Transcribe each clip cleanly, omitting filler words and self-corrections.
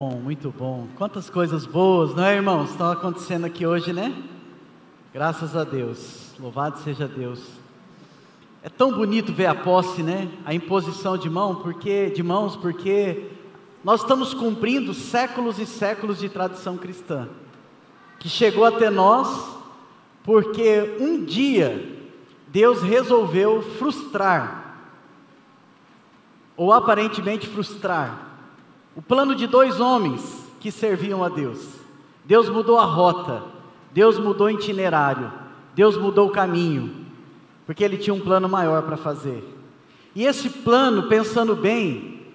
Bom, muito bom. Quantas coisas boas, não é, irmãos? Estão acontecendo aqui hoje, né? Graças a Deus. Louvado seja Deus. É tão bonito ver a posse, né? A imposição de mãos, porque nós estamos cumprindo séculos e séculos de tradição cristã, que chegou até nós porque um dia Deus resolveu frustrar, ou aparentemente frustrar, o plano de dois homens que serviam a Deus. Deus mudou a rota, Deus mudou o itinerário, Deus mudou o caminho, porque Ele tinha um plano maior para fazer. E esse plano, pensando bem,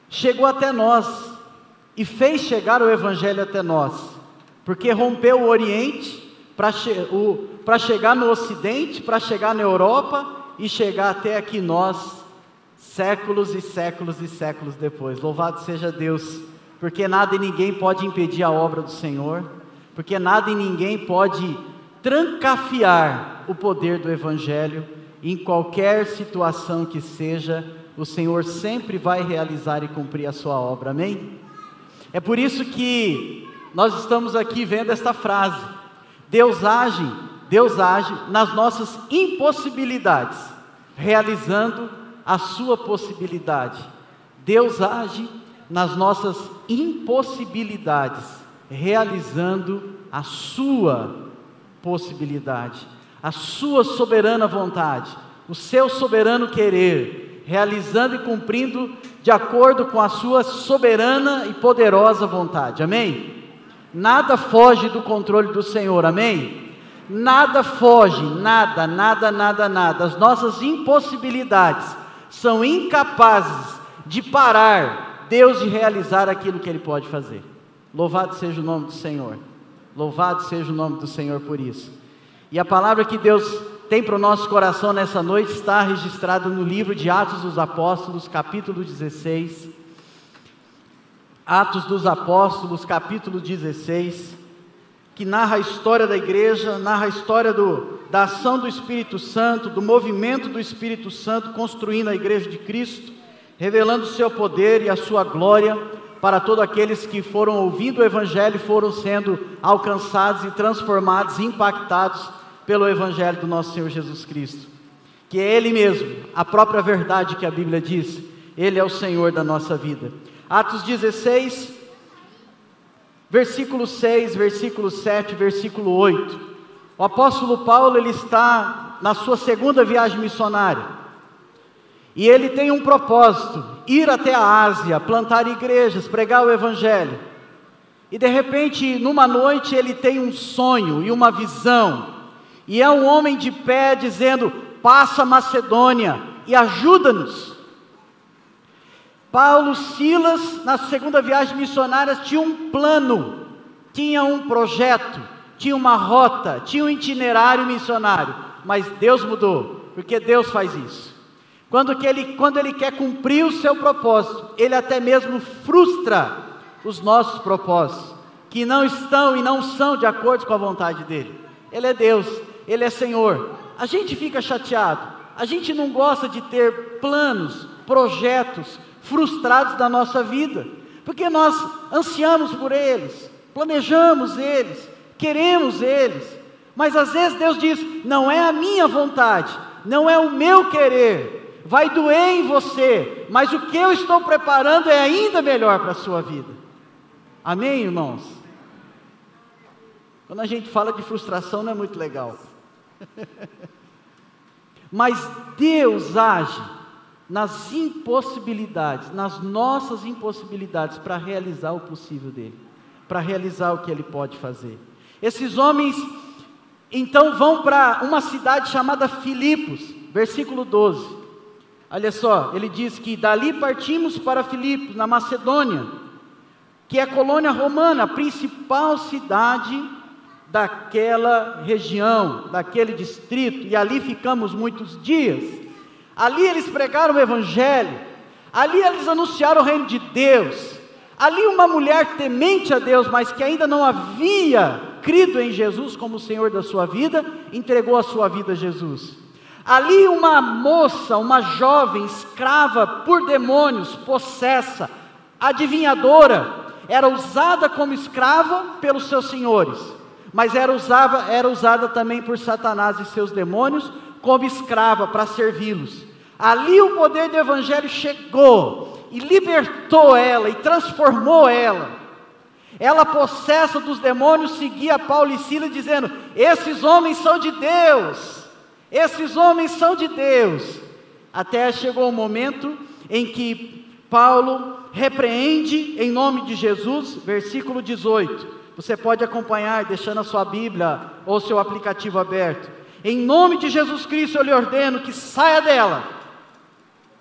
chegou até nós, e fez chegar o Evangelho até nós, porque rompeu o Oriente, para chegar no Ocidente, para chegar na Europa, e chegar até aqui nós, séculos e séculos e séculos depois. Louvado seja Deus, porque nada e ninguém pode impedir a obra do Senhor, porque nada e ninguém pode trancafiar o poder do Evangelho. Em qualquer situação que seja, o Senhor sempre vai realizar e cumprir a sua obra, amém? É por isso que nós estamos aqui vendo esta frase: Deus age nas nossas impossibilidades, realizando a sua possibilidade. Deus age nas nossas impossibilidades, realizando a sua possibilidade, a sua soberana vontade, o seu soberano querer, realizando e cumprindo de acordo com a sua soberana e poderosa vontade, amém? Nada foge do controle do Senhor, amém? Nada foge, nada. As nossas impossibilidades são incapazes de parar Deus de realizar aquilo que Ele pode fazer. Louvado seja o nome do Senhor, louvado seja o nome do Senhor por isso. E a palavra que Deus tem para o nosso coração nessa noite está registrada no livro de Atos dos Apóstolos, capítulo 16. Atos dos Apóstolos, capítulo 16, que narra a história da igreja, narra a história da ação do Espírito Santo, do movimento do Espírito Santo, construindo a igreja de Cristo, revelando o seu poder e a sua glória para todos aqueles que foram ouvindo o Evangelho e foram sendo alcançados e transformados, impactados pelo Evangelho do nosso Senhor Jesus Cristo, que é Ele mesmo, a própria verdade que a Bíblia diz. Ele é o Senhor da nossa vida. Atos 16, versículo 6, versículo 7, versículo 8. O apóstolo Paulo, ele está na sua segunda viagem missionária, e ele tem um propósito: ir até a Ásia, plantar igrejas, pregar o Evangelho. E de repente, numa noite, ele tem um sonho e uma visão, e é um homem de pé dizendo: passa a Macedônia e ajuda-nos. Paulo, Silas, na segunda viagem missionária, tinha um plano, tinha um projeto, tinha uma rota, tinha um itinerário missionário, mas Deus mudou, porque Deus faz isso. Quando Ele quer cumprir o seu propósito, Ele até mesmo frustra os nossos propósitos, que não estão e não são de acordo com a vontade dEle. Ele é Deus, Ele é Senhor. A gente fica chateado, a gente não gosta de ter planos, projetos frustrados da nossa vida, porque nós ansiamos por eles, planejamos eles, queremos eles, mas às vezes Deus diz: não é a minha vontade, não é o meu querer, vai doer em você, mas o que eu estou preparando é ainda melhor para a sua vida. Amém, irmãos? Quando a gente fala de frustração não é muito legal, mas Deus age nas impossibilidades, nas nossas impossibilidades, para realizar o possível dEle, para realizar o que Ele pode fazer. Esses homens então vão para uma cidade chamada Filipos, versículo 12, olha só, ele diz que dali partimos para Filipos, na Macedônia, que é a colônia romana, a principal cidade daquela região, daquele distrito, e ali ficamos muitos dias. Ali eles pregaram o Evangelho, ali eles anunciaram o reino de Deus, ali uma mulher temente a Deus, mas que ainda não havia crido em Jesus como o Senhor da sua vida, entregou a sua vida a Jesus. Ali uma moça, uma jovem escrava por demônios, possessa, adivinhadora, era usada como escrava pelos seus senhores, mas era usada também por Satanás e seus demônios como escrava para servi-los. Ali o poder do Evangelho chegou e libertou ela e transformou ela. Ela, possessa dos demônios, seguia Paulo e Silas dizendo: esses homens são de Deus, esses homens são de Deus. Até chegou o momento em que Paulo repreende em nome de Jesus, versículo 18. Você pode acompanhar deixando a sua Bíblia ou seu aplicativo aberto. Em nome de Jesus Cristo eu lhe ordeno que saia dela.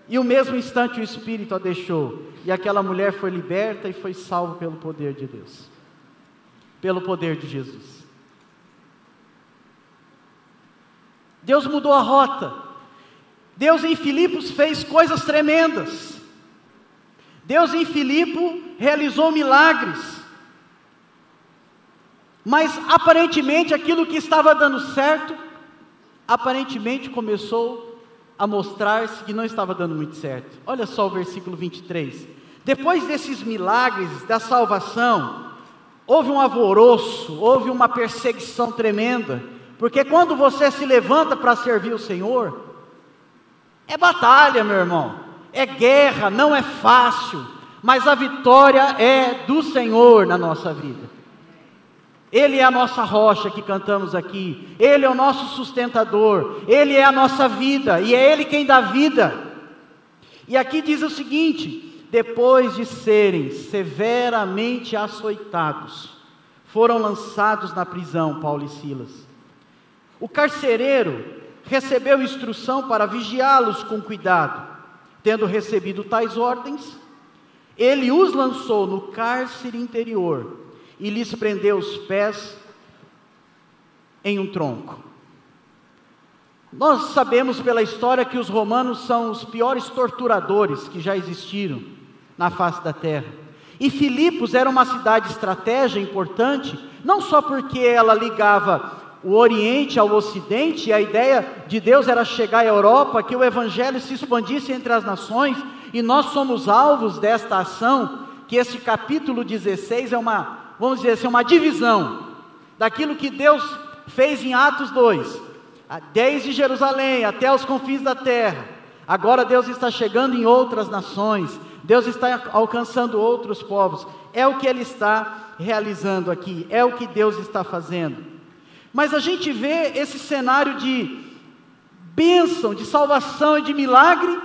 E o mesmo instante o Espírito a deixou. E aquela mulher foi liberta e foi salva pelo poder de Deus. Pelo poder de Jesus. Deus mudou a rota. Deus em Filipos fez coisas tremendas. Deus em Filipe realizou milagres. Mas aparentemente aquilo que estava dando certo, aparentemente começou a mostrar-se que não estava dando muito certo. Olha só o versículo 23. Depois desses milagres da salvação, houve um alvoroço, houve uma perseguição tremenda, porque quando você se levanta para servir o Senhor, é batalha, meu irmão, é guerra, não é fácil, mas a vitória é do Senhor na nossa vida. Ele é a nossa rocha que cantamos aqui, Ele é o nosso sustentador, Ele é a nossa vida, e é Ele quem dá vida. E aqui diz o seguinte: depois de serem severamente açoitados, foram lançados na prisão, Paulo e Silas. O carcereiro recebeu instrução para vigiá-los com cuidado. Tendo recebido tais ordens, ele os lançou no cárcere interior e lhes prendeu os pés em um tronco. Nós sabemos pela história que os romanos são os piores torturadores que já existiram na face da terra. E Filipos era uma cidade estratégica importante, não só porque ela ligava o Oriente ao Ocidente, e a ideia de Deus era chegar à Europa, que o Evangelho se expandisse entre as nações, e nós somos alvos desta ação, que esse capítulo 16 é uma, vamos dizer assim, uma divisão daquilo que Deus fez em Atos 2, desde Jerusalém até os confins da terra. Agora Deus está chegando em outras nações, Deus está alcançando outros povos, é o que Ele está realizando aqui, é o que Deus está fazendo. Mas a gente vê esse cenário de bênção, de salvação e de milagre,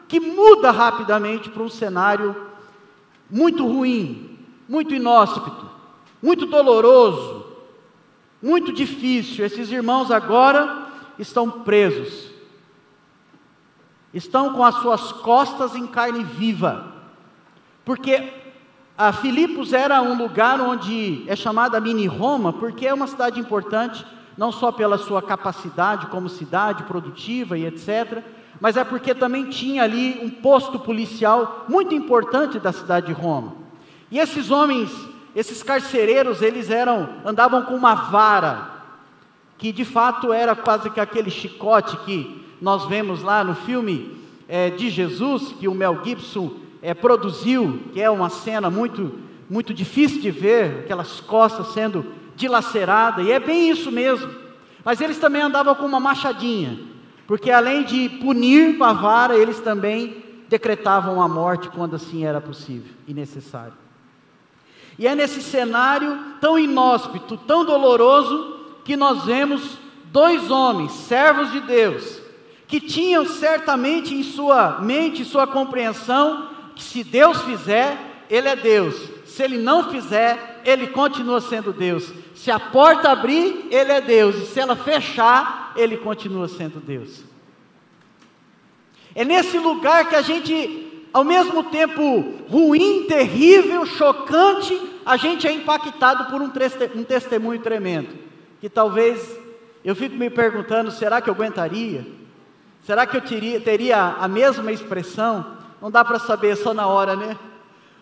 que muda rapidamente para um cenário muito ruim, muito inóspito, muito doloroso, muito difícil. Esses irmãos agora estão presos, estão com as suas costas em carne viva, porque a Filipos era um lugar onde é chamada mini Roma, porque é uma cidade importante, não só pela sua capacidade como cidade produtiva e etc., mas é porque também tinha ali um posto policial muito importante da cidade de Roma. E esses homens, esses carcereiros, eles andavam com uma vara, que de fato era quase que aquele chicote que nós vemos lá no filme de Jesus, que o Mel Gibson produziu, que é uma cena muito, muito difícil de ver, aquelas costas sendo dilaceradas, e é bem isso mesmo. Mas eles também andavam com uma machadinha, porque além de punir com a vara, eles também decretavam a morte quando assim era possível e necessário. E é nesse cenário tão inóspito, tão doloroso, que nós vemos dois homens, servos de Deus, que tinham certamente em sua mente, em sua compreensão, que se Deus fizer, Ele é Deus. Se Ele não fizer, Ele continua sendo Deus. Se a porta abrir, Ele é Deus. E se ela fechar, Ele continua sendo Deus. É nesse lugar que a gente, ao mesmo tempo ruim, terrível, chocante, a gente é impactado por um testemunho tremendo. Que talvez eu fico me perguntando, será que eu aguentaria? Será que eu teria a mesma expressão? Não dá para saber só na hora, né?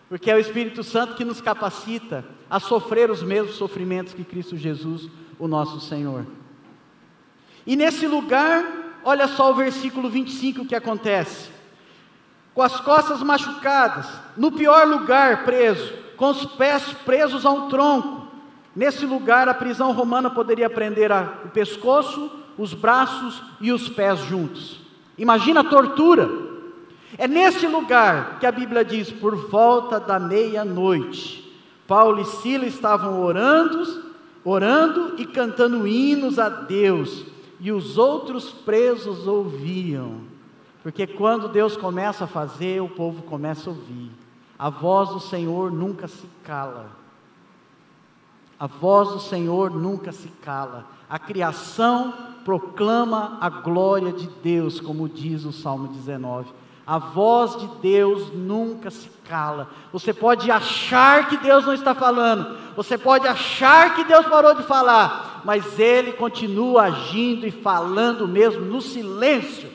Porque é o Espírito Santo que nos capacita a sofrer os mesmos sofrimentos que Cristo Jesus, o nosso Senhor. E nesse lugar, olha só o versículo 25 que acontece. Com as costas machucadas, no pior lugar preso, com os pés presos a um tronco. Nesse lugar, a prisão romana poderia prender o pescoço, os braços e os pés juntos. Imagina a tortura. É nesse lugar que a Bíblia diz, por volta da meia-noite, Paulo e Silas estavam orando e cantando hinos a Deus, e os outros presos ouviam, porque quando Deus começa a fazer, o povo começa a ouvir. A voz do Senhor nunca se cala. A voz do Senhor nunca se cala. A criação proclama a glória de Deus, como diz o Salmo 19. A voz de Deus nunca se cala. Você pode achar que Deus não está falando, você pode achar que Deus parou de falar, mas Ele continua agindo e falando mesmo no silêncio,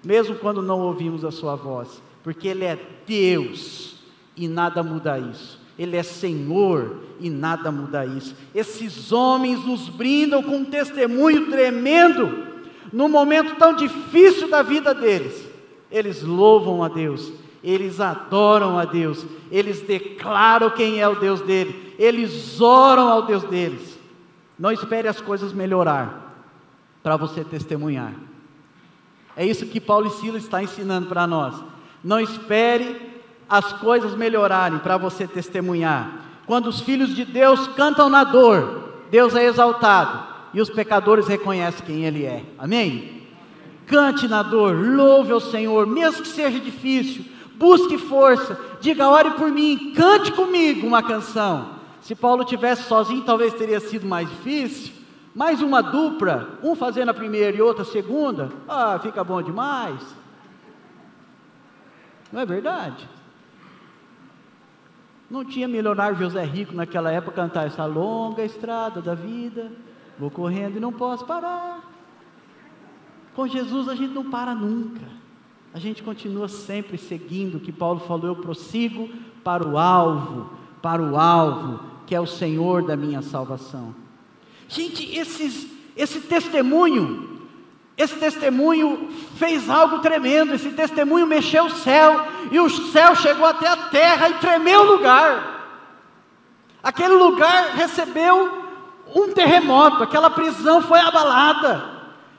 mesmo quando não ouvimos a sua voz, porque Ele é Deus e nada muda isso. Ele é Senhor e nada muda isso. Esses homens nos brindam com um testemunho tremendo, num momento tão difícil da vida deles. Eles louvam a Deus, eles adoram a Deus, eles declaram quem é o Deus dele, eles oram ao Deus deles. Não espere as coisas melhorar para você testemunhar. É isso que Paulo e Silas está ensinando para nós. Não espere as coisas melhorarem para você testemunhar. Quando os filhos de Deus cantam na dor, Deus é exaltado e os pecadores reconhecem quem Ele é. Amém? Cante na dor, louve ao Senhor, mesmo que seja difícil, busque força, diga, ore por mim, cante comigo uma canção. Se Paulo tivesse sozinho, talvez teria sido mais difícil, mas uma dupla, um fazendo a primeira e outra a segunda, fica bom demais. Não é verdade? Não tinha milionário José Rico naquela época cantar essa longa estrada da vida, vou correndo e não posso parar. Com Jesus a gente não para nunca, a gente continua sempre seguindo o que Paulo falou, eu prossigo para o alvo, que é o Senhor da minha salvação. Gente, esse testemunho fez algo tremendo, esse testemunho mexeu o céu, e o céu chegou até a terra e tremeu o lugar. Aquele lugar recebeu um terremoto, aquela prisão foi abalada.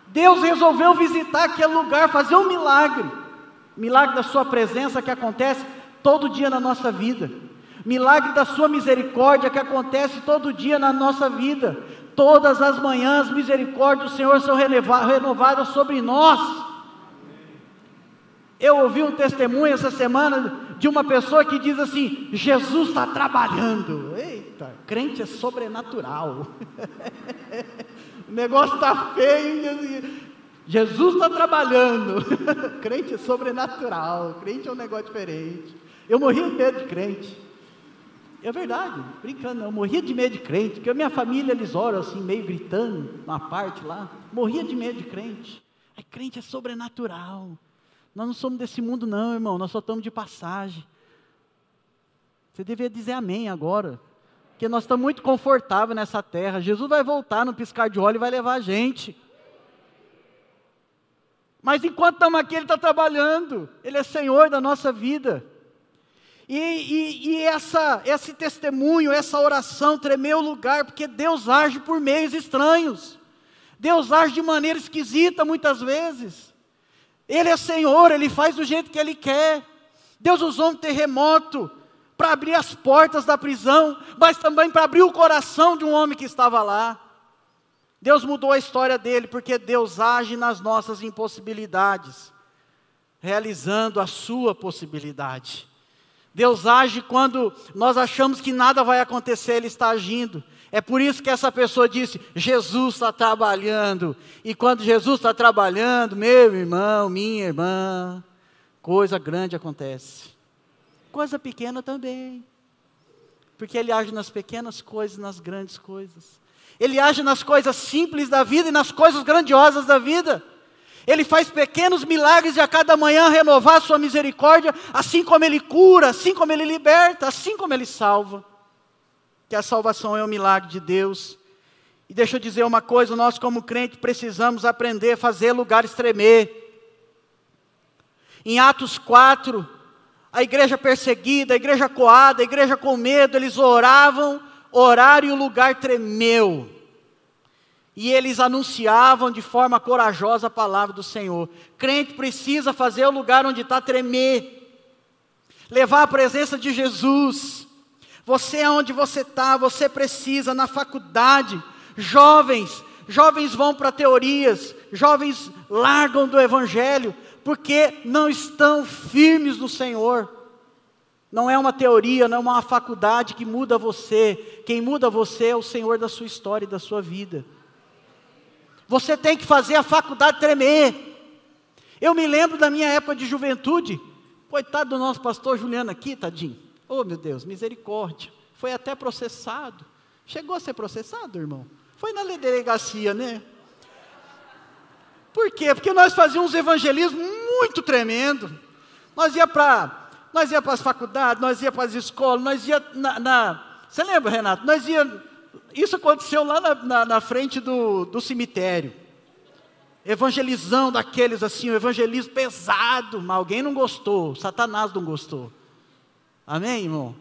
Deus resolveu visitar aquele lugar, fazer um milagre da sua presença que acontece todo dia na nossa vida, milagre da sua misericórdia que acontece todo dia na nossa vida. Todas as manhãs, misericórdia do Senhor são renovadas sobre nós. Eu ouvi um testemunho essa semana de uma pessoa que diz assim, Jesus está trabalhando. Eita, crente é sobrenatural. O negócio está feio, Jesus está trabalhando. Crente é sobrenatural, crente é um negócio diferente. Eu morria de medo de crente. É verdade, brincando, eu morria de medo de crente, porque a minha família, eles oram assim, meio gritando, uma parte lá, morria de medo de crente. Crente é sobrenatural, nós não somos desse mundo não, irmão, nós só estamos de passagem. Você deveria dizer amém agora, porque nós estamos muito confortáveis nessa terra, Jesus vai voltar no piscar de olho e vai levar a gente. Mas enquanto estamos aqui, Ele está trabalhando, Ele é Senhor da nossa vida. E esse testemunho, essa oração tremeu o lugar, porque Deus age por meios estranhos, Deus age de maneira esquisita muitas vezes. Ele é Senhor, Ele faz do jeito que Ele quer. Deus usou um terremoto para abrir as portas da prisão, mas também para abrir o coração de um homem que estava lá. Deus mudou a história dele, porque Deus age nas nossas impossibilidades, realizando a sua possibilidade. Deus age quando nós achamos que nada vai acontecer, Ele está agindo. É por isso que essa pessoa disse, Jesus está trabalhando. E quando Jesus está trabalhando, meu irmão, minha irmã, coisa grande acontece. Coisa pequena também. Porque Ele age nas pequenas coisas, nas grandes coisas. Ele age nas coisas simples da vida e nas coisas grandiosas da vida. Ele faz pequenos milagres e a cada manhã renovar a sua misericórdia, assim como Ele cura, assim como Ele liberta, assim como Ele salva. Que a salvação é um milagre de Deus. E deixa eu dizer uma coisa, nós como crente precisamos aprender a fazer lugares tremer. Em Atos 4, a igreja perseguida, a igreja coada, a igreja com medo, eles oraram e o lugar tremeu. E eles anunciavam de forma corajosa a palavra do Senhor. Crente precisa fazer o lugar onde está tremer, levar a presença de Jesus. Você é onde você está, você precisa, na faculdade, jovens vão para teorias, jovens largam do Evangelho, porque não estão firmes no Senhor. Não é uma teoria, não é uma faculdade que muda você, quem muda você é o Senhor da sua história e da sua vida. Você tem que fazer a faculdade tremer. Eu me lembro da minha época de juventude, coitado do nosso pastor Juliano aqui, tadinho. Oh meu Deus, misericórdia, foi até processado. Chegou a ser processado, irmão? Foi na delegacia, né? Por quê? Porque nós fazíamos um evangelismo muito tremendo. Nós ia para as faculdades, nós ia para as escolas, nós ia Você lembra, Renato? Isso aconteceu lá na frente do cemitério. Evangelizão daqueles assim, um evangelismo pesado, mas alguém não gostou, Satanás não gostou. Amém, irmão?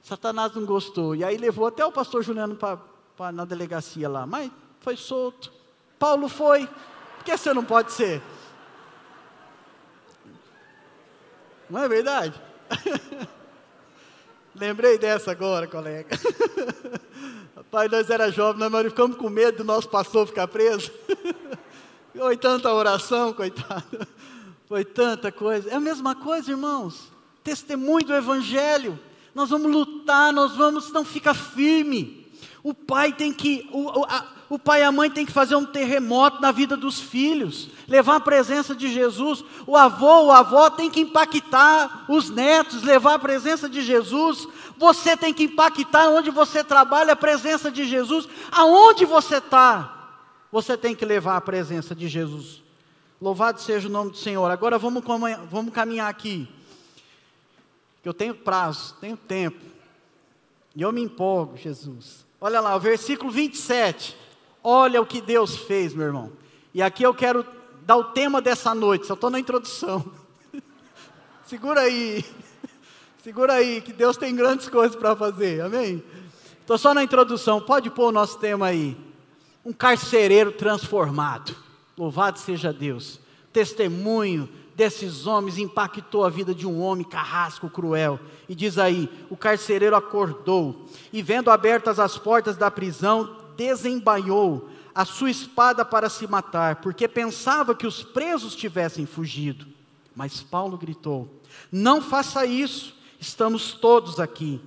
Satanás não gostou, e aí levou até o pastor Juliano na delegacia lá, mas foi solto. Paulo foi, por que você não pode ser? Não é verdade? Lembrei dessa agora, colega. Rapaz, nós era jovens, nós ficamos com medo do nosso pastor ficar preso. Foi tanta oração, coitado. Foi tanta coisa. É a mesma coisa, irmãos. Testemunho do Evangelho. Nós vamos lutar, não fica firme. O pai e a mãe tem que fazer um terremoto na vida dos filhos, levar a presença de Jesus. O avô, a avó tem que impactar os netos, levar a presença de Jesus. Você tem que impactar onde você trabalha, a presença de Jesus. Aonde você está, você tem que levar a presença de Jesus. Louvado seja o nome do Senhor. Agora vamos caminhar aqui. Eu tenho prazo, tenho tempo. E eu me empolgo, Jesus. Olha lá, o versículo 27. Olha o que Deus fez, meu irmão. E aqui eu quero dar o tema dessa noite. Só estou na introdução. Segura aí, que Deus tem grandes coisas para fazer, amém? Estou só na introdução, pode pôr o nosso tema aí. Um carcereiro transformado. Louvado seja Deus. Testemunho desses homens impactou a vida de um homem carrasco, cruel. E diz aí, o carcereiro acordou, e vendo abertas as portas da prisão, desembainhou a sua espada para se matar, porque pensava que os presos tivessem fugido. Mas Paulo gritou: não faça isso, estamos todos aqui.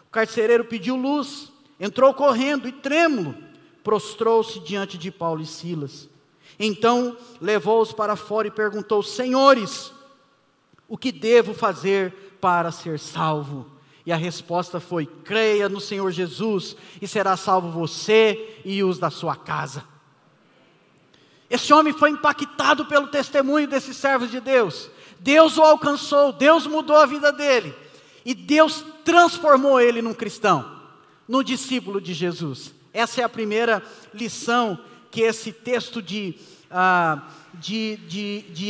O carcereiro pediu luz, entrou correndo e trêmulo, prostrou-se diante de Paulo e Silas. Então levou-os para fora e perguntou: senhores, o que devo fazer para ser salvo? E a resposta foi: creia no Senhor Jesus e será salvo você e os da sua casa. Esse homem foi impactado pelo testemunho desses servos de Deus. Deus o alcançou, Deus mudou a vida dele. E Deus transformou ele num cristão, num discípulo de Jesus. Essa é a primeira lição que esse texto de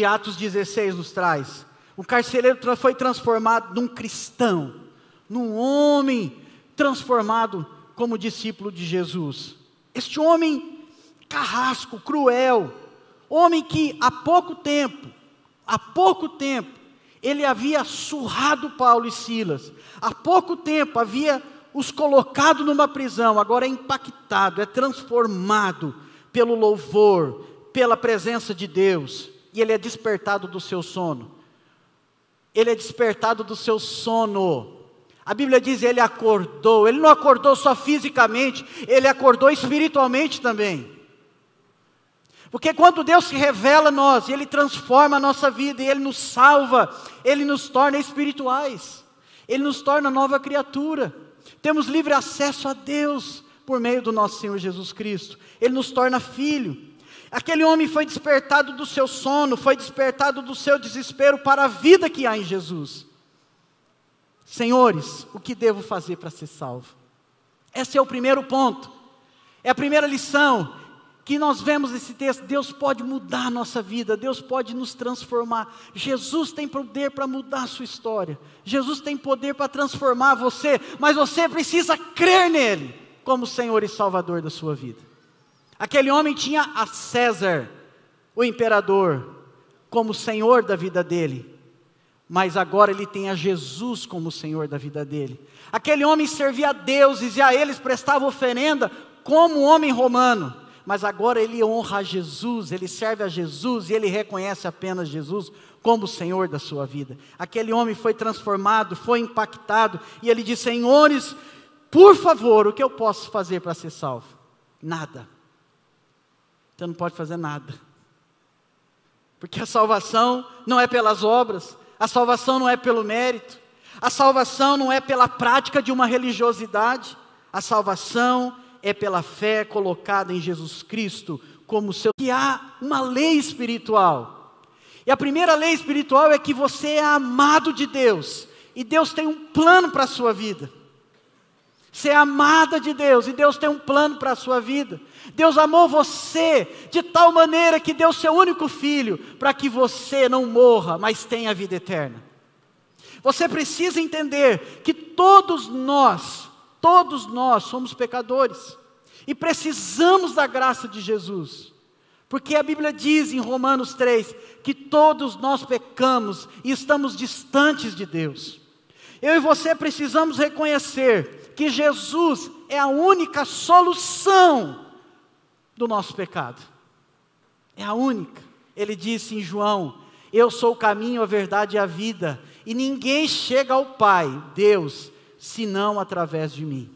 Atos 16 nos traz. O carcereiro foi transformado num cristão, num homem transformado como discípulo de Jesus. Este homem carrasco, cruel, homem que há pouco tempo, ele havia surrado Paulo e Silas, há pouco tempo havia os colocado numa prisão, agora é impactado, é transformado pelo louvor, pela presença de Deus, e ele é despertado do seu sono. A Bíblia diz: ele acordou. Ele não acordou só fisicamente, ele acordou espiritualmente também. Porque quando Deus se revela a nós, Ele transforma a nossa vida, e Ele nos salva, Ele nos torna espirituais, Ele nos torna nova criatura. Temos livre acesso a Deus por meio do nosso Senhor Jesus Cristo. Ele nos torna filho. Aquele homem foi despertado do seu sono, foi despertado do seu desespero para a vida que há em Jesus. Senhores, o que devo fazer para ser salvo? Esse é o primeiro ponto, é a primeira lição. que nós vemos nesse texto, Deus pode mudar a nossa vida, Deus pode nos transformar. Jesus tem poder para mudar a sua história, Jesus tem poder para transformar você, mas você precisa crer nele, como Senhor e Salvador da sua vida. Aquele homem tinha a César, o imperador, como Senhor da vida dele, mas agora ele tem a Jesus como Senhor da vida dele. Aquele homem servia a deuses e a eles prestava oferenda como homem romano, mas agora ele honra a Jesus, ele serve a Jesus e ele reconhece apenas Jesus como Senhor da sua vida. Aquele homem foi transformado, foi impactado e ele disse: Senhores, por favor, o que eu posso fazer para ser salvo? Nada. Você não pode fazer nada, porque a salvação não é pelas obras, a salvação não é pelo mérito, a salvação não é pela prática de uma religiosidade, a salvação é pela fé colocada em Jesus Cristo como seu. E há uma lei espiritual, e a primeira lei espiritual é que você é amado de Deus, e Deus tem um plano para a sua vida. Você é amada de Deus, e Deus tem um plano para a sua vida. Deus amou você de tal maneira que deu seu único filho, para que você não morra, mas tenha a vida eterna. Você precisa entender que todos nós somos pecadores, e precisamos da graça de Jesus, porque a Bíblia diz em Romanos 3, que todos nós pecamos, e estamos distantes de Deus. Eu e você precisamos reconhecer que Jesus é a única solução do nosso pecado. É a única. Ele disse em João: eu sou o caminho, a verdade e a vida, e ninguém chega ao Pai, Deus, senão através de mim.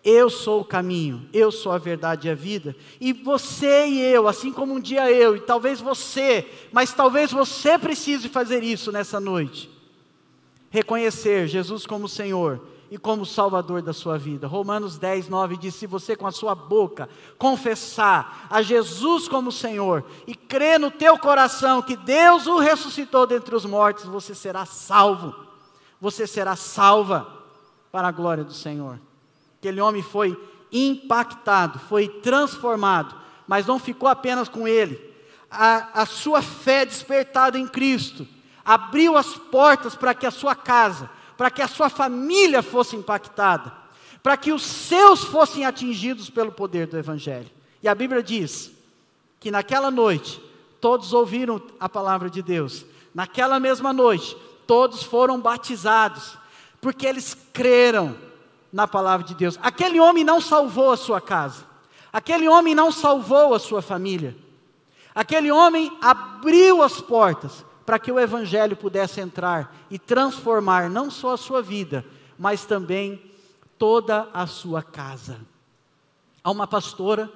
Eu sou o caminho, eu sou a verdade e a vida, e você e eu, assim como um dia eu, e talvez você, mas talvez você precise fazer isso nessa noite, reconhecer Jesus como Senhor e como Salvador da sua vida. Romanos 10, 9 diz: se você com a sua boca confessar a Jesus como Senhor, e crer no teu coração que Deus o ressuscitou dentre os mortos, você será salvo, você será salva para a glória do Senhor. Aquele homem foi impactado, foi transformado, mas não ficou apenas com ele. A sua fé despertada em Cristo abriu as portas para que a sua casa, para que a sua família fosse impactada, para que os seus fossem atingidos pelo poder do Evangelho. E a Bíblia diz que naquela noite todos ouviram a palavra de Deus. Naquela mesma noite todos foram batizados, porque eles creram na palavra de Deus. Aquele homem não salvou a sua casa, aquele homem não salvou a sua família, aquele homem abriu as portas para que o Evangelho pudesse entrar e transformar não só a sua vida, mas também toda a sua casa. Há uma pastora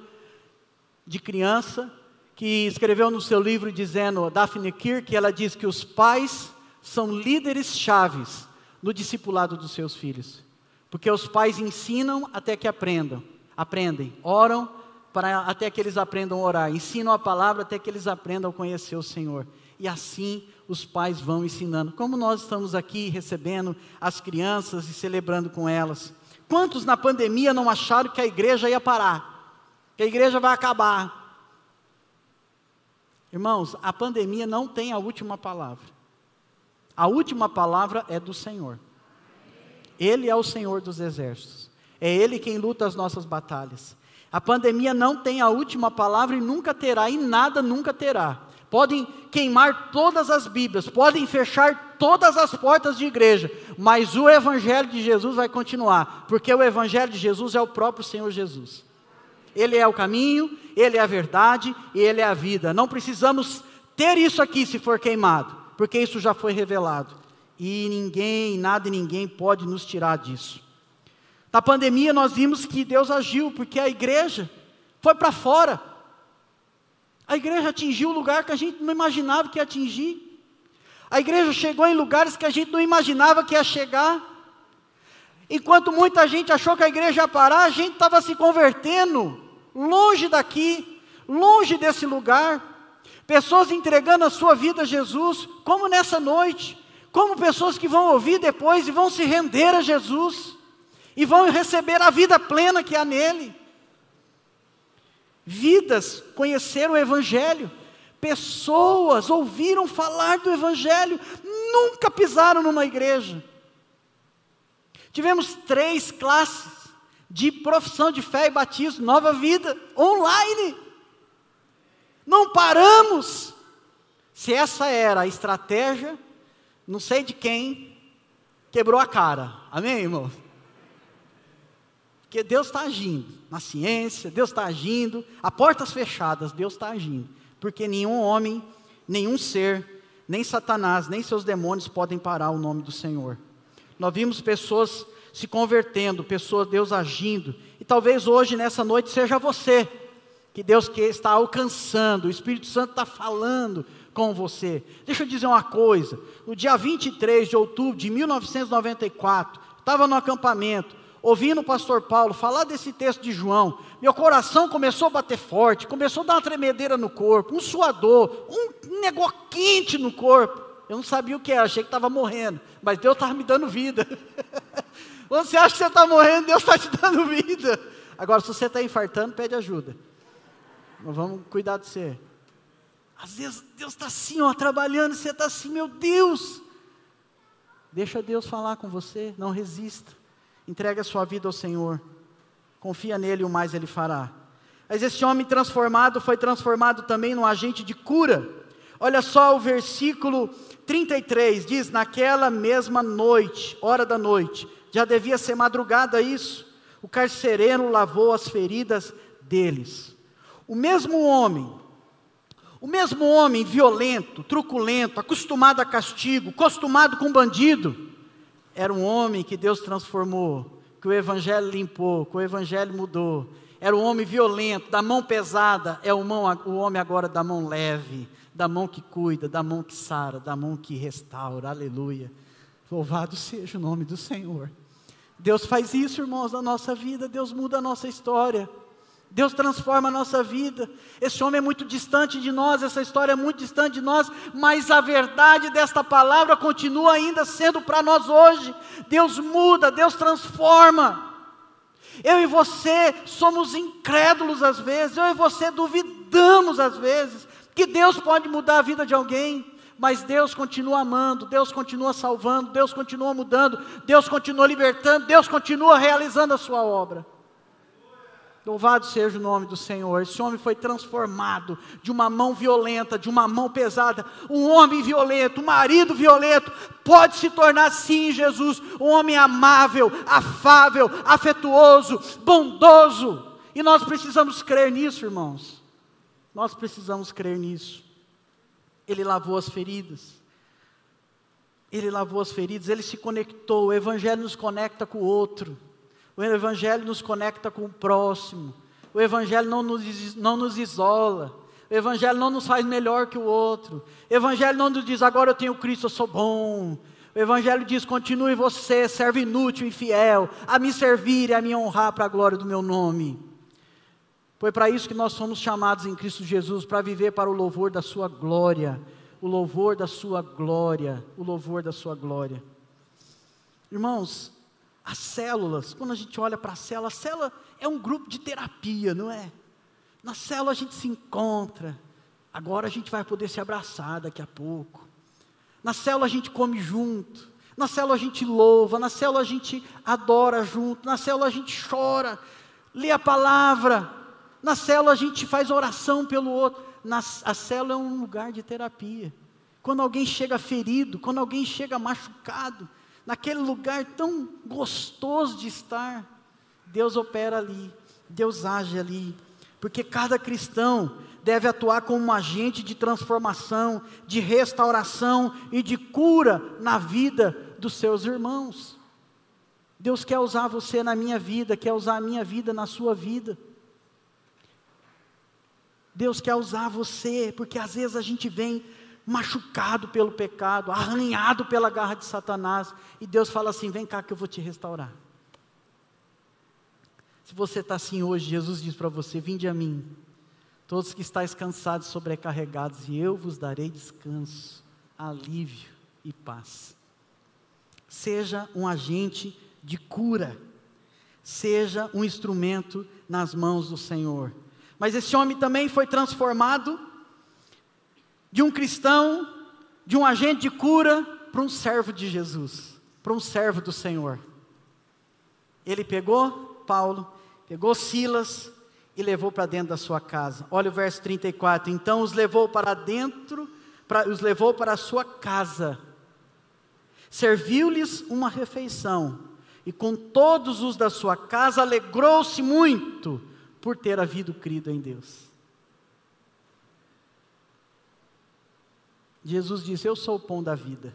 de criança que escreveu no seu livro dizendo, Daphne Kirk, ela diz que os pais são líderes chaves no discipulado dos seus filhos, porque os pais ensinam até que aprendem, oram até que eles aprendam a orar, ensinam a palavra até que eles aprendam a conhecer o Senhor. E assim os pais vão ensinando. Como nós estamos aqui recebendo as crianças e celebrando com elas. Quantos na pandemia não acharam que a igreja ia parar? Que a igreja vai acabar? Irmãos, a pandemia não tem a última palavra. A última palavra é do Senhor. Ele é o Senhor dos exércitos. É Ele quem luta as nossas batalhas. A pandemia não tem a última palavra e nunca terá, e nada nunca terá. Podem queimar todas as Bíblias, podem fechar todas as portas de igreja, mas o Evangelho de Jesus vai continuar, porque o Evangelho de Jesus é o próprio Senhor Jesus. Ele é o caminho, Ele é a verdade e Ele é a vida. Não precisamos ter isso aqui se for queimado, porque isso já foi revelado. E ninguém, nada e ninguém pode nos tirar disso. Na pandemia nós vimos que Deus agiu, porque a igreja foi para fora. A igreja atingiu o lugar que a gente não imaginava que ia atingir. A igreja chegou em lugares que a gente não imaginava que ia chegar. Enquanto muita gente achou que a igreja ia parar, a gente estava se convertendo, longe daqui, longe desse lugar. Pessoas entregando a sua vida a Jesus, como nessa noite. Como pessoas que vão ouvir depois e vão se render a Jesus. E vão receber a vida plena que há nele. Vidas conheceram o Evangelho, pessoas ouviram falar do Evangelho, nunca pisaram numa igreja. Tivemos 3 classes de profissão de fé e batismo, Nova Vida, online. Não paramos. Se essa era a estratégia, não sei de quem, quebrou a cara. Amém, irmão? Porque Deus está agindo na ciência, Deus está agindo, a portas fechadas, Deus está agindo. Porque nenhum homem, nenhum ser, nem Satanás, nem seus demônios podem parar o nome do Senhor. Nós vimos pessoas se convertendo, pessoas, Deus agindo. E talvez hoje, nessa noite, seja você, que Deus está alcançando, o Espírito Santo está falando com você. Deixa eu dizer uma coisa, no dia 23 de outubro de 1994, estava no acampamento, ouvindo o pastor Paulo falar desse texto de João, meu coração começou a bater forte, começou a dar uma tremedeira no corpo, um suador, um negócio quente no corpo. Eu não sabia o que era, achei que estava morrendo, mas Deus estava me dando vida. Quando você acha que você está morrendo, Deus está te dando vida. Agora, se você está infartando, pede ajuda. Nós vamos cuidar de você. Às vezes Deus está assim, ó, trabalhando, e você está assim, meu Deus. Deixa Deus falar com você, não resista. Entrega a sua vida ao Senhor. Confia nele e o mais ele fará. Mas esse homem transformado foi transformado também num agente de cura. Olha só o versículo 33, diz, naquela mesma noite, hora da noite, já devia ser madrugada isso, o carcereiro lavou as feridas deles. O mesmo homem violento, truculento, acostumado a castigo, acostumado com bandido, era um homem que Deus transformou, que o Evangelho limpou, que o Evangelho mudou. Era um homem violento, da mão pesada, é o homem agora da mão leve, da mão que cuida, da mão que sara, da mão que restaura, aleluia. Louvado seja o nome do Senhor. Deus faz isso, irmãos, na nossa vida, Deus muda a nossa história. Deus transforma a nossa vida. Esse homem é muito distante de nós, essa história é muito distante de nós, mas a verdade desta palavra continua ainda sendo para nós hoje. Deus muda, Deus transforma. Eu e você somos incrédulos às vezes, eu e você duvidamos às vezes, que Deus pode mudar a vida de alguém, mas Deus continua amando, Deus continua salvando, Deus continua mudando, Deus continua libertando, Deus continua realizando a sua obra. Louvado seja o nome do Senhor. Esse homem foi transformado de uma mão violenta, de uma mão pesada. Um homem violento, um marido violento, pode se tornar sim, Jesus, um homem amável, afável, afetuoso, bondoso. E nós precisamos crer nisso, irmãos. Nós precisamos crer nisso. Ele lavou as feridas. Ele lavou as feridas, ele se conectou. O Evangelho nos conecta com o outro. O Evangelho nos conecta com o próximo. O Evangelho não nos isola. O Evangelho não nos faz melhor que o outro. O Evangelho não nos diz, agora eu tenho Cristo, eu sou bom. O Evangelho diz, continue você, servo inútil e infiel, a me servir e a me honrar para a glória do meu nome. Foi para isso que nós somos chamados em Cristo Jesus, para viver para o louvor da sua glória. O louvor da sua glória. O louvor da sua glória. Irmãos, as células, quando a gente olha para a célula é um grupo de terapia, não é? Na célula a gente se encontra, agora a gente vai poder se abraçar daqui a pouco. Na célula a gente come junto, na célula a gente louva, na célula a gente adora junto, na célula a gente chora, lê a palavra, na célula a gente faz oração pelo outro. A célula é um lugar de terapia. Quando alguém chega ferido, quando alguém chega machucado, naquele lugar tão gostoso de estar, Deus opera ali, Deus age ali, porque cada cristão deve atuar como um agente de transformação, de restauração e de cura na vida dos seus irmãos. Deus quer usar você na minha vida, quer usar a minha vida na sua vida. Deus quer usar você, porque às vezes a gente vem machucado pelo pecado, arranhado pela garra de Satanás, e Deus fala assim, vem cá que eu vou te restaurar. Se você está assim hoje, Jesus diz para você, vinde a mim, todos que estáis cansados e sobrecarregados, e eu vos darei descanso, alívio e paz. Seja um agente de cura, seja um instrumento nas mãos do Senhor. Mas esse homem também foi transformado de um cristão, de um agente de cura, para um servo de Jesus, para um servo do Senhor. Ele pegou Paulo, pegou Silas e levou para dentro da sua casa. Olha o verso 34, então os levou para dentro, os levou para a sua casa, serviu-lhes uma refeição, e com todos os da sua casa alegrou-se muito, por ter havido crido em Deus. Jesus disse, eu sou o pão da vida.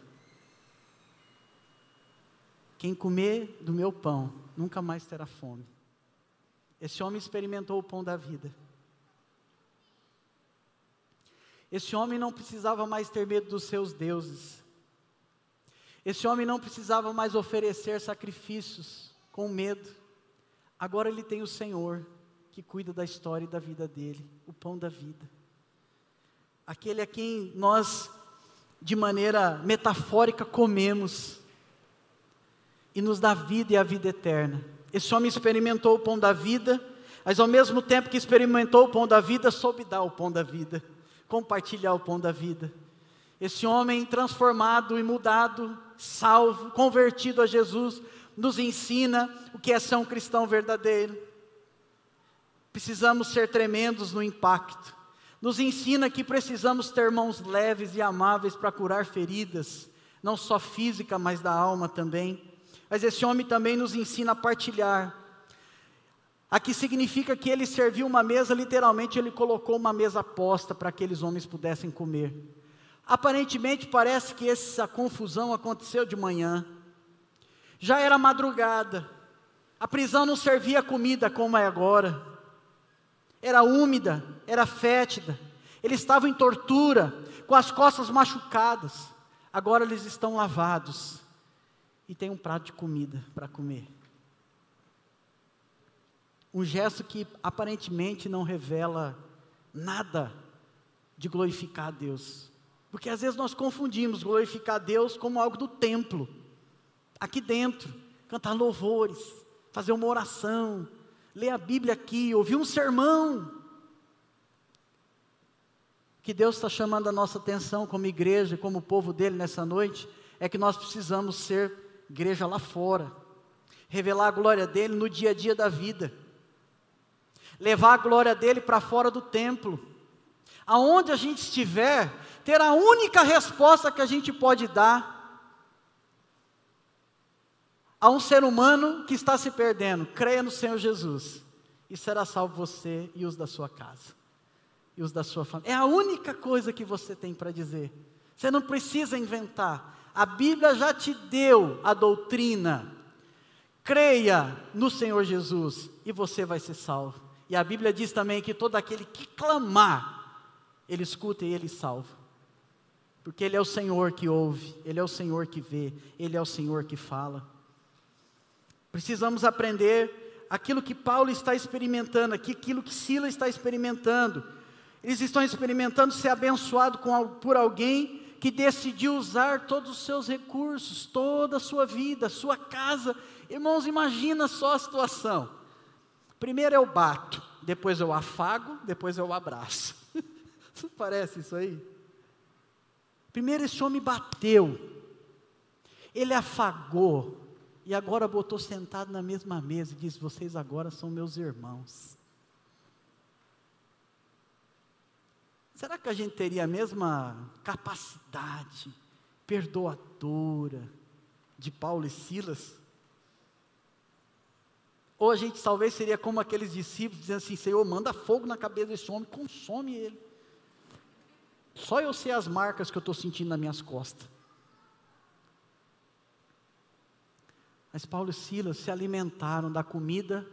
Quem comer do meu pão, nunca mais terá fome. Esse homem experimentou o pão da vida. Esse homem não precisava mais ter medo dos seus deuses. Esse homem não precisava mais oferecer sacrifícios com medo. Agora ele tem o Senhor, que cuida da história e da vida dele, o pão da vida. Aquele a quem nós, de maneira metafórica, comemos, e nos dá vida e a vida eterna. Esse homem experimentou o pão da vida, mas ao mesmo tempo que experimentou o pão da vida, soube dar o pão da vida, compartilhar o pão da vida. Esse homem transformado e mudado, salvo, convertido a Jesus, nos ensina o que é ser um cristão verdadeiro. Precisamos ser tremendos no impacto. Nos ensina que precisamos ter mãos leves e amáveis para curar feridas, não só física, mas da alma também. Mas esse homem também nos ensina a partilhar. Aqui significa que ele serviu uma mesa, literalmente ele colocou uma mesa posta para que aqueles homens pudessem comer. Aparentemente parece que essa confusão aconteceu de manhã. Já era madrugada. A prisão não servia comida como é agora. Era úmida, era fétida. Eles estavam em tortura, com as costas machucadas. Agora eles estão lavados e tem um prato de comida para comer. Um gesto que aparentemente não revela nada de glorificar a Deus. Porque às vezes nós confundimos glorificar a Deus como algo do templo. Aqui dentro, cantar louvores, fazer uma oração, ler a Bíblia aqui, ouvir um sermão. O que Deus está chamando a nossa atenção como igreja, como povo dele nessa noite, é que nós precisamos ser igreja lá fora, revelar a glória dele no dia a dia da vida, levar a glória dele para fora do templo, aonde a gente estiver, ter a única resposta que a gente pode dar a um ser humano que está se perdendo: creia no Senhor Jesus, e será salvo você e os da sua casa, e os da sua família. É a única coisa que você tem para dizer. Você não precisa inventar. A Bíblia já te deu a doutrina. Creia no Senhor Jesus e você vai ser salvo. E a Bíblia diz também que todo aquele que clamar, Ele escuta e Ele salva. Porque Ele é o Senhor que ouve, Ele é o Senhor que vê, Ele é o Senhor que fala. Precisamos aprender aquilo que Paulo está experimentando aqui, aquilo que Silas está experimentando. Eles estão experimentando ser abençoado por alguém que decidiu usar todos os seus recursos, toda a sua vida, sua casa. Irmãos, imagina só a situação. Primeiro eu bato, depois eu afago, depois eu abraço. Não parece isso aí? Primeiro esse homem bateu, ele afagou, e agora botou sentado na mesma mesa e disse: vocês agora são meus irmãos. Será que a gente teria a mesma capacidade perdoadora de Paulo e Silas? Ou a gente talvez seria como aqueles discípulos, dizendo assim: Senhor, manda fogo na cabeça desse homem, consome ele. Só eu sei as marcas que eu estou sentindo nas minhas costas. Mas Paulo e Silas se alimentaram da comida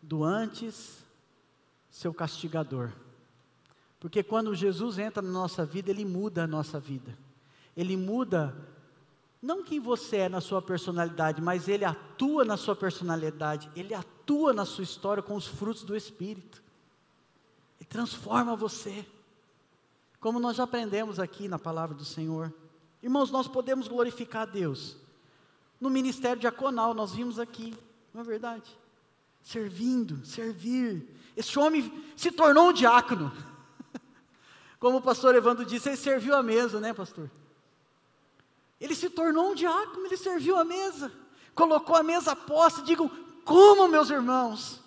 do antes seu castigador. Porque quando Jesus entra na nossa vida, Ele muda a nossa vida. Ele muda, não quem você é na sua personalidade, mas Ele atua na sua personalidade. Ele atua na sua história com os frutos do Espírito. Ele transforma você. Como nós já aprendemos aqui na palavra do Senhor. Irmãos, nós podemos glorificar a Deus. No ministério diaconal, nós vimos aqui, não é verdade? servindo, servir. Esse homem se tornou um diácono. Como o pastor Evandro disse, ele serviu a mesa, né, pastor? Ele se tornou um diácono, ele serviu a mesa, colocou a mesa a posta. Digam, comam, meus irmãos,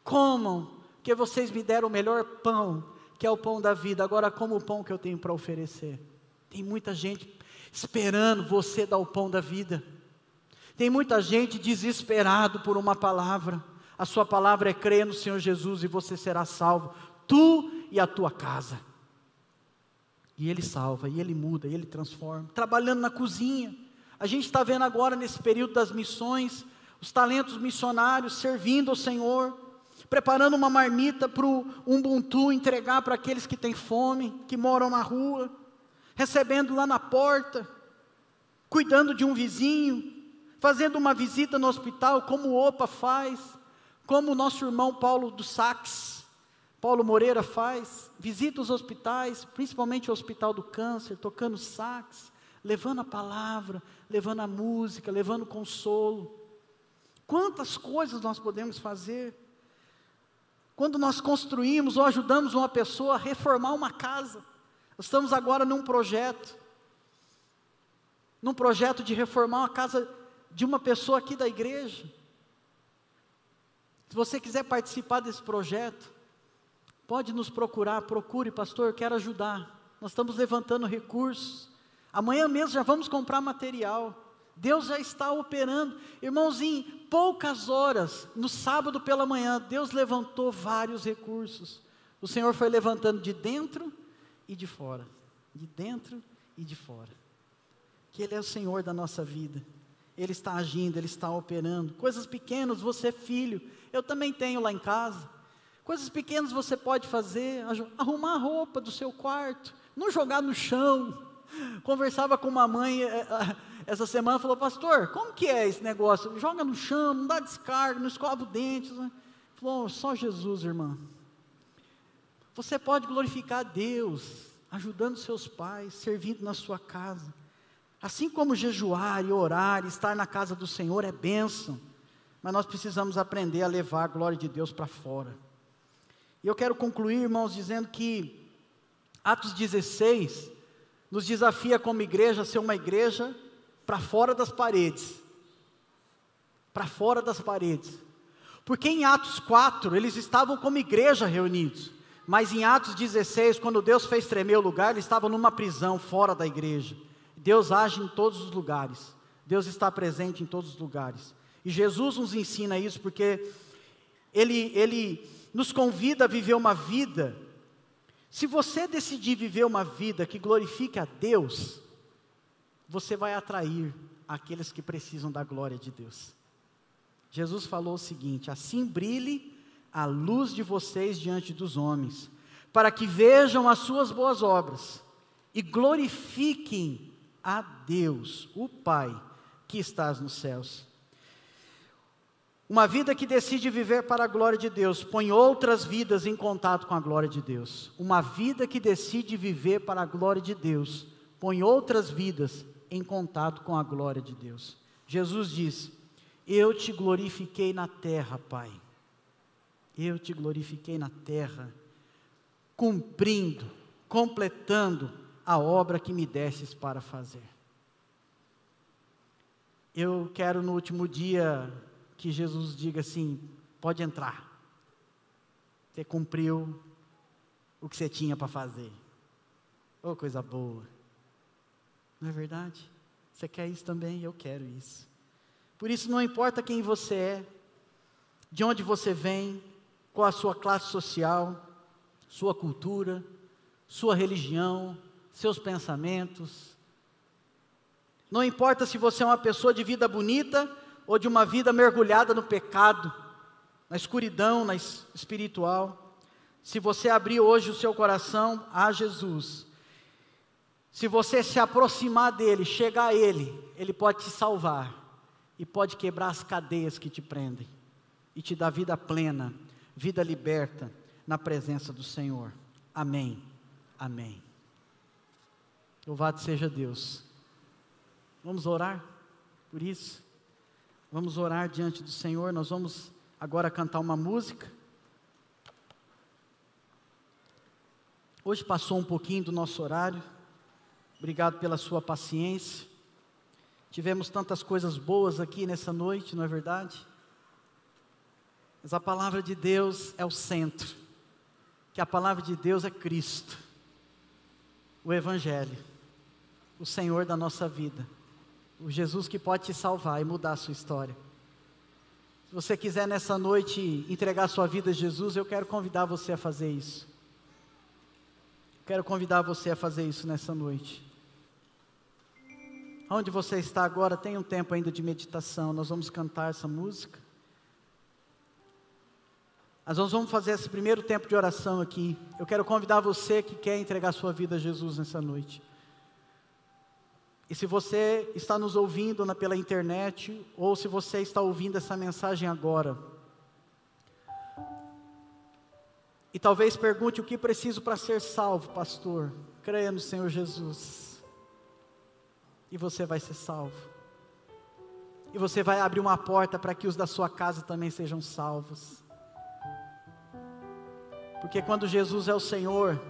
comam, que vocês me deram o melhor pão, que é o pão da vida. Agora como o pão que eu tenho para oferecer. Tem muita gente esperando você dar o pão da vida. Tem muita gente desesperado por uma palavra. A sua palavra é crer no Senhor Jesus e você será salvo, tu e a tua casa. E Ele salva, e Ele muda, e Ele transforma. Trabalhando na cozinha, a gente está vendo agora nesse período das missões, os talentos missionários servindo ao Senhor, preparando uma marmita para o Ubuntu, entregar para aqueles que têm fome, que moram na rua, recebendo lá na porta, cuidando de um vizinho, fazendo uma visita no hospital, como o OPA faz, como o nosso irmão Paulo do Sax, Paulo Moreira faz, visita os hospitais, principalmente o Hospital do Câncer, tocando sax, levando a palavra, levando a música, levando consolo. Quantas coisas nós podemos fazer? Quando nós construímos ou ajudamos uma pessoa a reformar uma casa, nós estamos agora num projeto de reformar uma casa de uma pessoa aqui da igreja. Se você quiser participar desse projeto, pode nos procurar, procure, pastor, eu quero ajudar. Nós estamos levantando recursos. Amanhã mesmo já vamos comprar material. Deus já está operando. Irmãos, em poucas horas, no sábado pela manhã, Deus levantou vários recursos. O Senhor foi levantando de dentro e de fora. De dentro e de fora. Que Ele é o Senhor da nossa vida. Ele está agindo, Ele está operando. Coisas pequenas, você é filho. Eu também tenho lá em casa. Coisas pequenas você pode fazer, arrumar a roupa do seu quarto, não jogar no chão. Conversava com uma mãe essa semana, falou, pastor, como que é esse negócio? Joga no chão, não dá descarga, não escova o dente. Falou, só Jesus, irmã. Você pode glorificar a Deus, ajudando seus pais, servindo na sua casa. Assim como jejuar e orar, estar na casa do Senhor é bênção, mas nós precisamos aprender a levar a glória de Deus para fora. E eu quero concluir, irmãos, dizendo que Atos 16 nos desafia como igreja a ser uma igreja para fora das paredes. Para fora das paredes. Porque em Atos 4, eles estavam como igreja reunidos. Mas em Atos 16, quando Deus fez tremer o lugar, eles estavam numa prisão fora da igreja. Deus age em todos os lugares. Deus está presente em todos os lugares. E Jesus nos ensina isso porque Ele nos convida a viver uma vida. Se você decidir viver uma vida que glorifique a Deus, você vai atrair aqueles que precisam da glória de Deus. Jesus falou o seguinte: assim brilhe a luz de vocês diante dos homens, para que vejam as suas boas obras e glorifiquem a Deus, o Pai, que estás nos céus. Uma vida que decide viver para a glória de Deus, põe outras vidas em contato com a glória de Deus. Uma vida que decide viver para a glória de Deus, põe outras vidas em contato com a glória de Deus. Jesus diz: eu te glorifiquei na terra, Pai. Eu te glorifiquei na terra, cumprindo, completando a obra que me destes para fazer. Eu quero no último dia que Jesus diga assim: pode entrar, você cumpriu o que você tinha para fazer. Oh, coisa boa, não é verdade? Você quer isso também? Eu quero isso. Por isso não importa quem você é, de onde você vem, qual a sua classe social, sua cultura, sua religião, seus pensamentos. Não importa se você é uma pessoa de vida bonita ou de uma vida mergulhada no pecado, na escuridão, na espiritual. Se você abrir hoje o seu coração a Jesus, se você se aproximar dele, chegar a ele, ele pode te salvar e pode quebrar as cadeias que te prendem e te dar vida plena, vida liberta na presença do Senhor. Amém. Amém. Louvado seja Deus. Vamos orar por isso. Vamos orar diante do Senhor. Nós vamos agora cantar uma música. Hoje passou um pouquinho do nosso horário. Obrigado pela sua paciência. Tivemos tantas coisas boas aqui nessa noite, não é verdade? Mas a palavra de Deus é o centro. Que a palavra de Deus é Cristo, o Evangelho, o Senhor da nossa vida, o Jesus que pode te salvar e mudar a sua história. Se você quiser nessa noite entregar sua vida a Jesus, eu quero convidar você a fazer isso. Quero convidar você a fazer isso nessa noite. Onde você está agora, tem um tempo ainda de meditação. Nós vamos cantar essa música. Mas nós vamos fazer esse primeiro tempo de oração aqui. Eu quero convidar você que quer entregar sua vida a Jesus nessa noite. E se você está nos ouvindo pela internet, ou se você está ouvindo essa mensagem agora, e talvez pergunte o que preciso para ser salvo, pastor. Creia no Senhor Jesus, e você vai ser salvo. E você vai abrir uma porta para que os da sua casa também sejam salvos. Porque quando Jesus é o Senhor,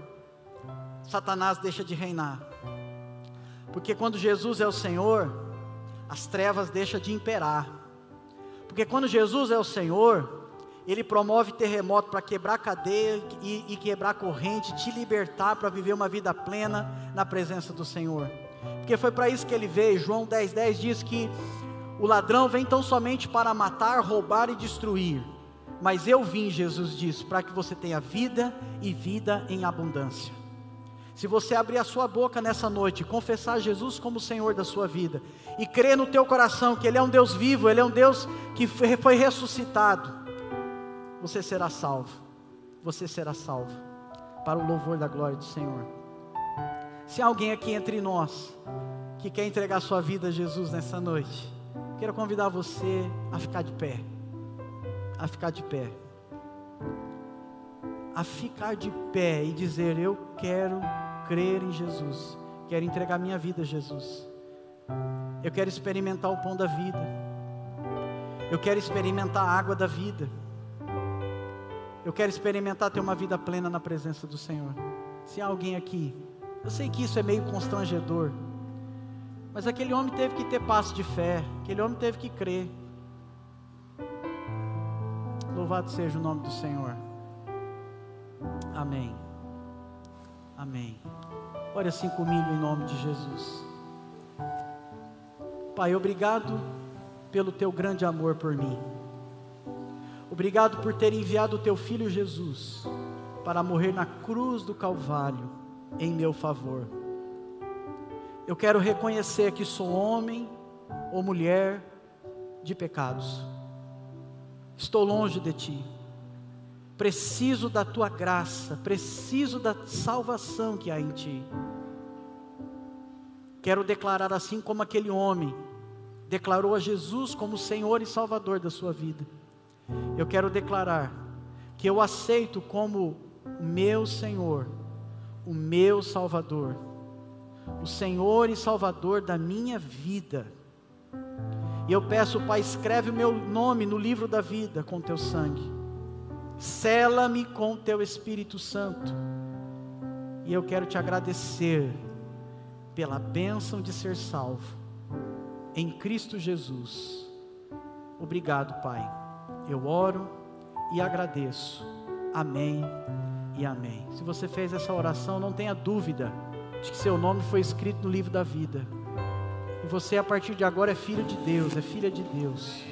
Satanás deixa de reinar. Porque quando Jesus é o Senhor, as trevas deixam de imperar. Porque quando Jesus é o Senhor, Ele promove terremoto para quebrar cadeia e quebrar corrente, te libertar para viver uma vida plena na presença do Senhor. Porque foi para isso que Ele veio. João 10:10 diz que o ladrão vem tão somente para matar, roubar e destruir. Mas eu vim, Jesus disse, para que você tenha vida e vida em abundância. Se você abrir a sua boca nessa noite, confessar Jesus como o Senhor da sua vida, e crer no teu coração que Ele é um Deus vivo, Ele é um Deus que foi ressuscitado, você será salvo. Você será salvo, para o louvor da glória do Senhor. Se há alguém aqui entre nós, que quer entregar sua vida a Jesus nessa noite, quero convidar você a ficar de pé. A ficar de pé. A ficar de pé e dizer: eu quero crer em Jesus, quero entregar minha vida a Jesus, eu quero experimentar o pão da vida, eu quero experimentar a água da vida, eu quero experimentar ter uma vida plena na presença do Senhor. Se há alguém aqui, eu sei que isso é meio constrangedor, mas aquele homem teve que ter passo de fé, aquele homem teve que crer. Louvado seja o nome do Senhor. Amém. Amém. Ore assim comigo em nome de Jesus. Pai, obrigado pelo teu grande amor por mim. Obrigado por ter enviado o teu filho Jesus para morrer na cruz do Calvário em meu favor. Eu quero reconhecer que sou homem ou mulher de pecados. Estou longe de ti. Preciso da tua graça, preciso da salvação que há em ti. Quero declarar assim como aquele homem declarou a Jesus como Senhor e Salvador da sua vida. Eu quero declarar que eu aceito como o meu Senhor, o meu Salvador, o Senhor e Salvador da minha vida. E eu peço, Pai, escreve o meu nome no livro da vida com teu sangue. Sela-me com teu Espírito Santo. E eu quero te agradecer pela bênção de ser salvo em Cristo Jesus. Obrigado, Pai. Eu oro e agradeço. Amém e amém. Se você fez essa oração, não tenha dúvida de que seu nome foi escrito no livro da vida. E você, a partir de agora, é filho de Deus, é filha de Deus.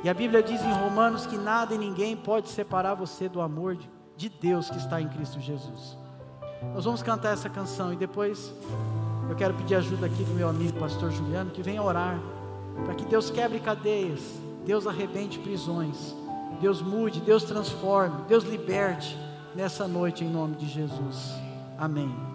E a Bíblia diz em Romanos que nada e ninguém pode separar você do amor de Deus que está em Cristo Jesus. Nós vamos cantar essa canção e depois eu quero pedir ajuda aqui do meu amigo pastor Juliano, que venha orar para que Deus quebre cadeias, Deus arrebente prisões, Deus mude, Deus transforme, Deus liberte nessa noite em nome de Jesus. Amém.